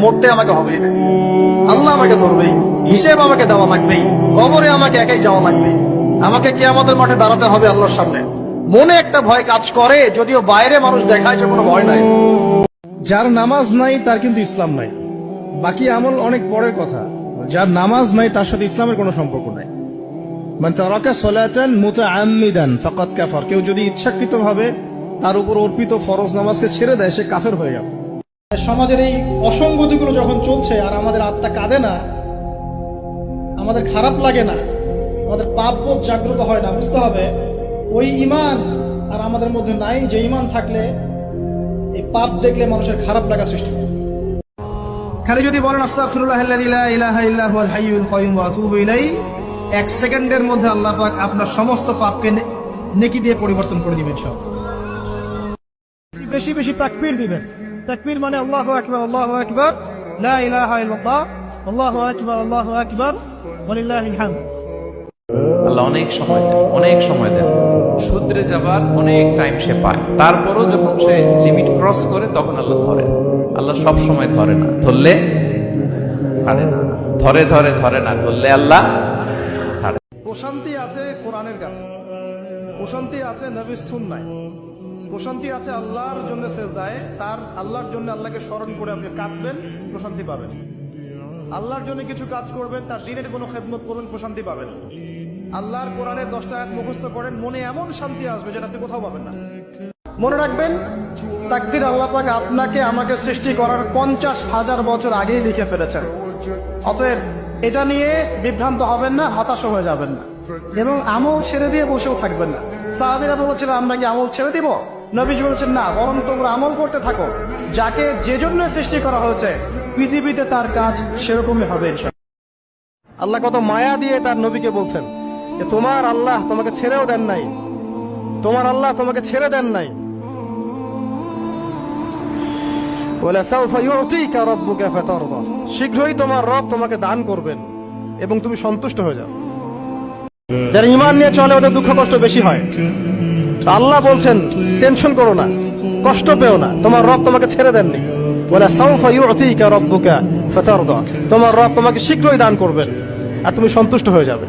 মরতে আমাকে হবেই না, আল্লাহ আমাকে ধরবেই, হিসেব আমাকে দেওয়া লাগবেই, কবরে আমাকে একাই যাওয়া লাগবে, আমাকে কিয়ামতের মাঠে দাঁড়াতে হবে আল্লাহর সামনে। মনে একটা ভয় কাজ করে, যদিও বাইরে মানুষ দেখায় যে কোনো ভয় নাই। যার নামাজ নাই তার কিন্তু ইসলাম নাই, বাকি আমল অনেক পরের কথা। যার নামাজ নাই তার সাথে ইসলামের কোনো সম্পর্ক নাই। মান তারাকা সালাতান মুতাআম্মিদান ফাকাদ কাফার, কেউ যদি ইচ্ছাকৃতভাবে তার উপর অর্পিত ফরজ নামাজকে ছেড়ে দেয় সে কাফের হয়ে গেল। সমাজের এই অসঙ্গতিগুলো যখন চলছে আর আমাদের আত্মা কাঁদে না, আমাদের খারাপ লাগে না, আমাদের পাপবোধ জাগ্রত হয় না, বুঝতে হবে ওই ঈমান আর আমাদের মধ্যে নাই যে ঈমান থাকলে এই পাপ দেখলে মানুষের খারাপ লাগা সৃষ্টি হয়। খালি যদি বলেন আস্তাগফিরুল্লাহাল্লাযী লা ইলাহা ইল্লা হুয়াল হাইয়ুল কাইয়ুম ওয়া আতুবু ইলাইহি, এক সেকেন্ডের মধ্যে আল্লাহ পাক আপনার সমস্ত পাপকে নেকি দিয়ে পরিবর্তন করে দিবেন। সব বেশি বেশি তাকবীর দিবেন। তাকবীর মানে আল্লাহু আকবার, আল্লাহু আকবার, লা ইলাহা ইল্লাল্লাহ, আল্লাহু আকবার, আল্লাহু আকবার, ওয়ালিল্লাহিল হামদ। আল্লাহ অনেক সময় দেন, শুধরে যাবার অনেক টাইম সে পায়, তারপরও যখন সে লিমিট ক্রস করে তখন আল্লাহ ধরে। আল্লাহ সব সময় ধরে না, ধরলে ছাড়ে না, ধরে না, ধরলে আল্লাহ ছাড়ে। প্রশান্তি আছে কোরআনের কাছে, প্রশান্তি আছে নবীর সুন্নায়, প্রশান্তি আছে আল্লাহর জন্য সেজদায়। তার আল্লাহর জন্য আল্লাহকে স্মরণ করে আপনি কাঁদবেন, প্রশান্তি পাবেন। আল্লাহর জন্য কিছু কাজ করবেন, তার দিনের কোনো খেদমত করবেন, প্রশান্তি পাবেন। আল্লাহর কোরআনের 10টা আয়াত মুখস্থ করেন, মনে এমন শান্তি আসবে যেটা আপনি কোথাও পাবেন না। মনে রাখবেন, তাকদীর আল্লাহ পাক আপনাকে আমাকে সৃষ্টি করার 50,000 বছর আগেই লিখে ফেলেছেন। অতএব এটা নিয়ে বিভ্রান্ত হবেন না, হতাশ হয়ে যাবেন না, এবং আমল ছেড়ে দিয়ে বসেও থাকবেন না। সাহাবীরা বলেছিল আমরা কি আমল ছেড়ে দিব? নবীজি বলেছেন না, বরং তোমরা আমল করতে থাকো। যাকে যে জন্য সৃষ্টি করা হয়েছে পৃথিবীতে তার কাজ সেরকমই হবে ইনশাআল্লাহ। আল্লাহ কত মায়া দিয়ে তার নবীকে বলছেন যে তোমার আল্লাহ তোমাকে ছেড়েও দেন নাই, তোমার আল্লাহ তোমাকে ছেড়ে দেন নাই। ওয়ালাসাউফা ইউতিকা রাব্বুকা ফাতারদা, শীঘ্রই তোমার রব তোমাকে দান করবেন এবং তুমি সন্তুষ্ট হয়ে যাও। যারা ঈমান নিয়ে চলে ওদের দুঃখ কষ্ট বেশি হয়। আল্লাহ বলছেন টেনশন করো না, কষ্ট পেও না, তোমার রব তোমাকে ছেড়ে দেননি। ওয়ালাসাউফা ইউতিকা রাব্বুকা ফাতারদা, তোমার রব তোমাকে শীঘ্রই দান করবেন আর তুমি সন্তুষ্ট হয়ে যাবে।